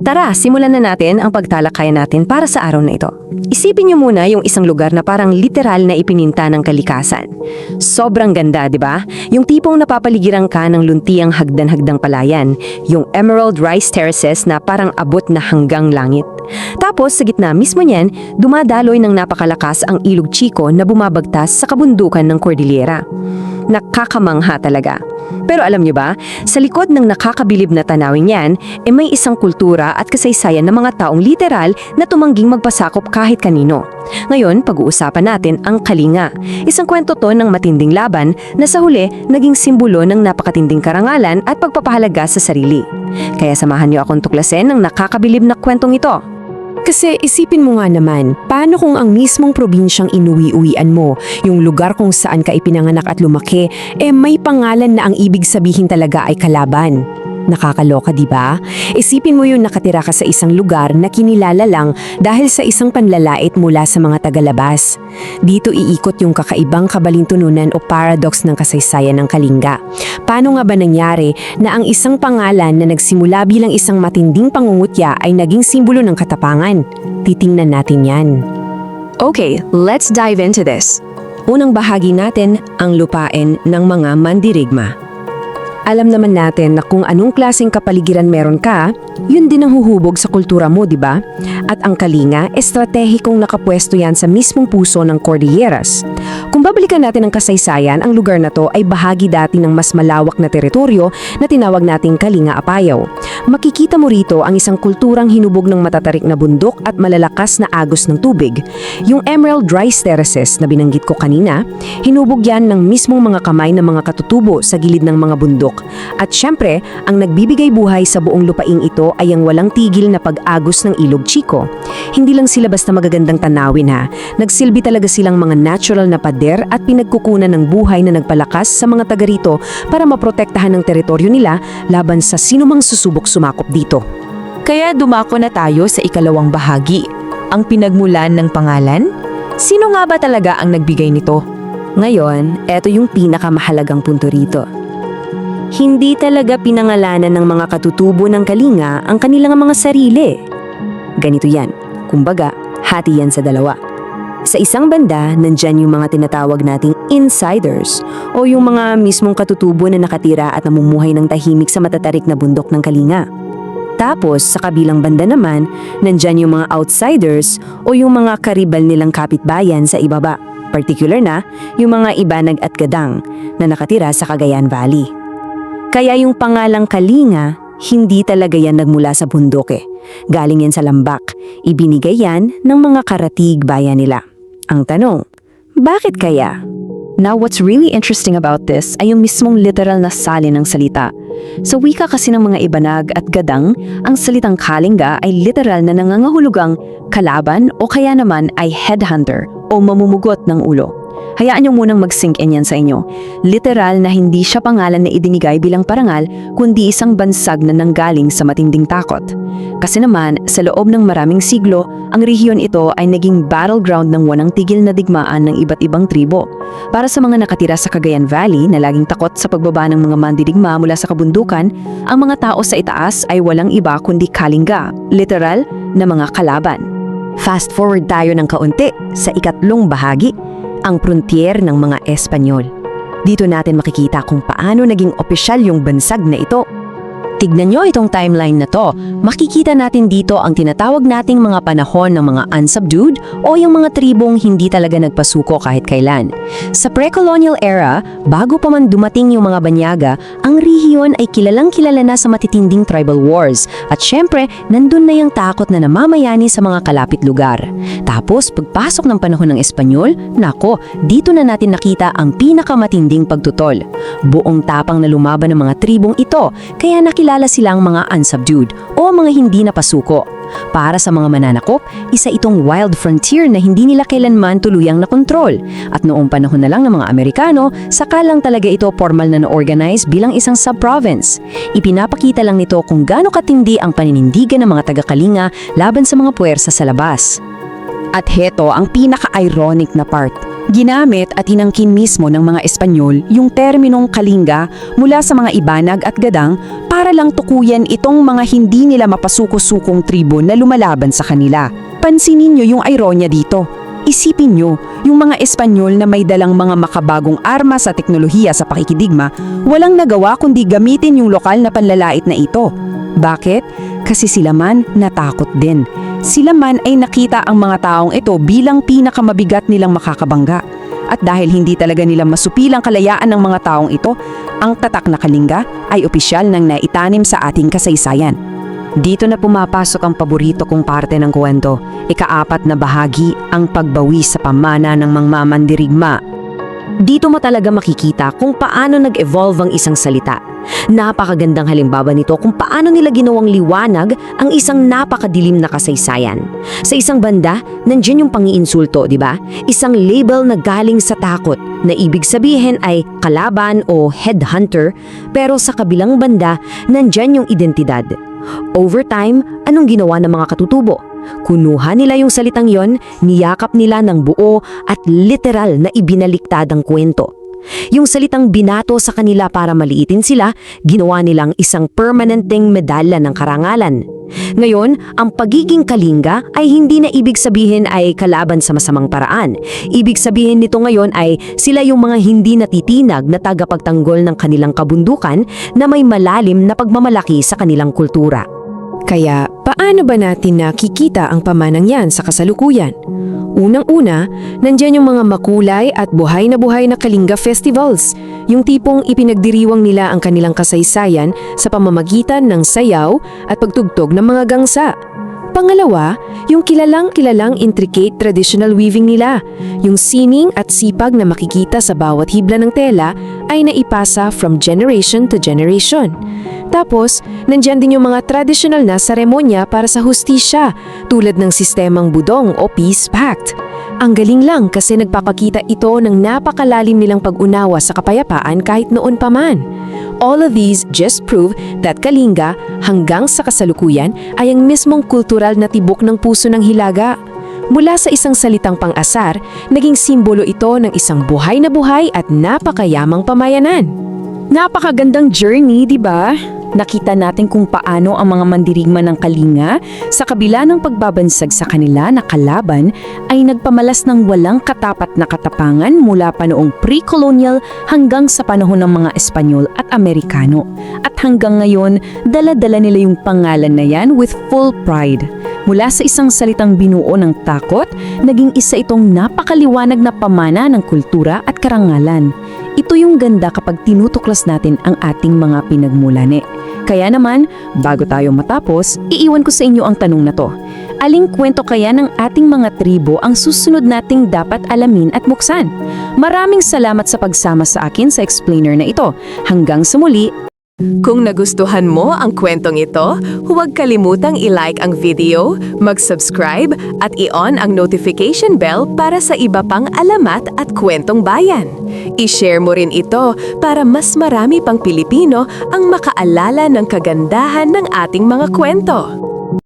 Tara, simulan na natin ang pagtalakayan natin para sa araw na ito. Isipin niyo muna yung isang lugar na parang literal na ipininta ng kalikasan. Sobrang ganda, di ba? Yung tipong napapaligiran ka ng luntiang hagdan-hagdang palayan. Yung Emerald Rice Terraces na parang abot na hanggang langit. Tapos sa gitna mismo niyan, dumadaloy ng napakalakas ang Ilog Chico na bumabagtas sa kabundukan ng Cordillera. Nakakamangha talaga. Pero alam niyo ba, sa likod ng nakakabilib na tanawin yan, may isang kultura at kasaysayan ng mga taong literal na tumangging magpasakop kahit kanino. Ngayon, pag-uusapan natin ang Kalinga. Isang kwento to ng matinding laban na sa huli naging simbolo ng napakatinding karangalan at pagpapahalaga sa sarili. Kaya samahan niyo akong tuklasin ng nakakabilib na kwentong ito. Kasi isipin mo nga naman, paano kung ang mismong probinsyang inuwi-uwian mo, yung lugar kung saan ka ipinanganak at lumaki, may pangalan na ang ibig sabihin talaga ay kalaban. Nakakaloka, di ba? Isipin mo yung nakatira ka sa isang lugar na kinilala lang dahil sa isang panlalait mula sa mga tagalabas. Dito iikot yung kakaibang kabalintununan o paradox ng kasaysayan ng Kalinga. Paano nga ba nangyari na ang isang pangalan na nagsimula bilang isang matinding pangungutya ay naging simbolo ng katapangan? Titingnan natin yan. Okay, let's dive into this. Unang bahagi natin ang lupain ng mga mandirigma. Alam naman natin na kung anong klaseng kapaligiran meron ka, yun din ang huhubog sa kultura mo, di ba? At ang Kalinga, estratehikong nakapwesto yan sa mismong puso ng Cordilleras. Kung babalikan natin ang kasaysayan, ang lugar na to ay bahagi dati ng mas malawak na teritoryo na tinawag nating Kalinga Apayao. Makikita mo rito ang isang kulturang hinubog ng matatarik na bundok at malalakas na agos ng tubig. Yung Emerald Rice Terraces na binanggit ko kanina, hinubog yan ng mismong mga kamay ng mga katutubo sa gilid ng mga bundok. At syempre, ang nagbibigay buhay sa buong lupaing ito ay ang walang tigil na pag-agos ng Ilog Chico. Hindi lang sila basta magagandang tanawin ha, nagsilbi talaga silang mga natural na pader at pinagkukunan ng buhay na nagpalakas sa mga taga rito para maprotektahan ng teritoryo nila laban sa sinumang susubok sumakop dito. Kaya dumako na tayo sa ikalawang bahagi, ang pinagmulan ng pangalan. Sino nga ba talaga ang nagbigay nito? Ngayon, eto yung pinakamahalagang punto rito. Hindi talaga pinangalanan ng mga katutubo ng Kalinga ang kanilang mga sarili. Ganito yan, kumbaga, hati yan sa dalawa. Sa isang banda, nandyan yung mga tinatawag nating insiders o yung mga mismong katutubo na nakatira at namumuhay ng tahimik sa matatarik na bundok ng Kalinga. Tapos, sa kabilang banda naman, nandyan yung mga outsiders o yung mga karibal nilang kapitbayan sa ibaba. Particular na, yung mga Ibanag at Gadang na nakatira sa Cagayan Valley. Kaya yung pangalang Kalinga, hindi talaga yan nagmula sa bundok eh. Galing yan sa lambak. Ibinigay yan ng mga karatig bayan nila. Ang tanong, bakit kaya? Now, what's really interesting about this ay yung mismong literal na salin ng salita. Sa wika kasi ng mga Ibanag at Gadang, ang salitang Kalinga ay literal na nangangahulugang kalaban o kaya naman ay headhunter o mamumugot ng ulo. Hayaan niyo munang mag-sink in yan sa inyo. Literal na hindi siya pangalan na idinigay bilang parangal, kundi isang bansag na nanggaling sa matinding takot. Kasi naman, sa loob ng maraming siglo, ang rehiyon ito ay naging battleground ng walang tigil na digmaan ng iba't ibang tribo. Para sa mga nakatira sa Cagayan Valley na laging takot sa pagbaba ng mga mandirigma mula sa kabundukan, ang mga tao sa itaas ay walang iba kundi Kalinga, literal na mga kalaban. Fast forward tayo ng kaunti sa ikatlong bahagi, ang frontier ng mga Espanyol. Dito natin makikita kung paano naging opisyal yung bansag na ito. Tignan nyo itong timeline na to. Makikita natin dito ang tinatawag nating mga panahon ng mga unsubdued o yung mga tribong hindi talaga nagpasuko kahit kailan. Sa pre-colonial era, bago pa man dumating yung mga banyaga, ang rehiyon ay kilalang-kilala na sa matitinding tribal wars. At syempre, nandun na yung takot na namamayani sa mga kalapit lugar. Tapos, pagpasok ng panahon ng Espanyol, nako, dito na natin nakita ang pinakamatinding pagtutol. Buong tapang na lumaban ng mga tribong ito, kaya nakilala silang mga unsubdued o mga hindi napasuko. Para sa mga mananakop, isa itong wild frontier na hindi nila kailanman tuluyang nakontrol. At noong panahon na lang ng mga Amerikano, saka lang talaga ito formal na na-organize bilang isang sub-province. Ipinapakita lang nito kung gaano katindi ang paninindigan ng mga taga-Kalinga laban sa mga puwersa sa labas. At heto ang pinaka-ironic na part. Ginamit at hinangkin mismo ng mga Espanyol yung terminong kalinga mula sa mga Ibanag at Gadang para lang tukuyan itong mga hindi nila mapasuko-sukong tribo na lumalaban sa kanila. Pansinin nyo yung ironya dito. Isipin nyo, yung mga Espanyol na may dalang mga makabagong armas at teknolohiya sa pakikidigma, walang nagawa kundi gamitin yung lokal na panlalait na ito. Bakit? Kasi sila man natakot din. Sila man ay nakita ang mga taong ito bilang pinakamabigat nilang makakabangga. At dahil hindi talaga nila masupilang kalayaan ng mga taong ito, ang tatak na kalinga ay opisyal nang naitanim sa ating kasaysayan. Dito na pumapasok ang paborito kong parte ng kwento, ika-4 na bahagi, ang pagbawi sa pamana ng mga mandirigma. Dito mo talaga makikita kung paano nag-evolve ang isang salita. Napakagandang halimbawa nito kung paano nila ginawang liwanag ang isang napakadilim na kasaysayan. Sa isang banda, nandiyan yung pangiinsulto, di ba? Isang label na galing sa takot, na ibig sabihin ay kalaban o headhunter, pero sa kabilang banda, nandiyan yung identidad. Over time, anong ginawa ng mga katutubo? Kunuha nila yung salitang yon, niyakap nila ng buo at literal na ibinaliktad ang kwento. Yung salitang binato sa kanila para maliitin sila, ginawa nilang isang permanenteng medalya ng karangalan. Ngayon, ang pagiging kalinga ay hindi na ibig sabihin ay kalaban sa masamang paraan. Ibig sabihin nito ngayon ay sila yung mga hindi natitinag na tagapagtanggol ng kanilang kabundukan na may malalim na pagmamalaki sa kanilang kultura. Kaya, paano ba natin nakikita ang pamanang yan sa kasalukuyan? Unang-una, nandyan yung mga makulay at buhay na Kalinga Festivals, yung tipong ipinagdiriwang nila ang kanilang kasaysayan sa pamamagitan ng sayaw at pagtugtog ng mga gangsa. Pangalawa, yung kilalang intricate traditional weaving nila. Yung sining at sipag na makikita sa bawat hibla ng tela ay naipasa from generation to generation. Tapos, nandyan din yung mga traditional na seremonya para sa hustisya, tulad ng sistemang budong o peace pact. Ang galing lang kasi nagpapakita ito ng napakalalim nilang pag-unawa sa kapayapaan kahit noon pa man. All of these just prove that Kalinga hanggang sa kasalukuyan ay ang mismong kultural na tibok ng puso ng Hilaga. Mula sa isang salitang pang-asar, naging simbolo ito ng isang buhay at napakayamang pamayanan. Napakagandang journey, di ba? Nakita natin kung paano ang mga mandirigma ng Kalinga sa kabila ng pagbabansag sa kanila na kalaban ay nagpamalas ng walang katapat na katapangan mula pa noong pre-colonial hanggang sa panahon ng mga Espanyol at Amerikano. At hanggang ngayon, dala-dala nila yung pangalan na yan with full pride. Mula sa isang salitang binuo ng takot, naging isa itong napakaliwanag na pamana ng kultura at karangalan. Ito yung ganda kapag tinutuklas natin ang ating mga pinagmulani. Kaya naman, bago tayo matapos, iiwan ko sa inyo ang tanong na to. Aling kwento kaya ng ating mga tribo ang susunod nating dapat alamin at buksan? Maraming salamat sa pagsama sa akin sa explainer na ito. Hanggang sa muli. Kung nagustuhan mo ang kwentong ito, huwag kalimutang i-like ang video, mag-subscribe at i-on ang notification bell para sa iba pang alamat at kwentong bayan. I-share mo rin ito para mas marami pang Pilipino ang makaalala ng kagandahan ng ating mga kwento.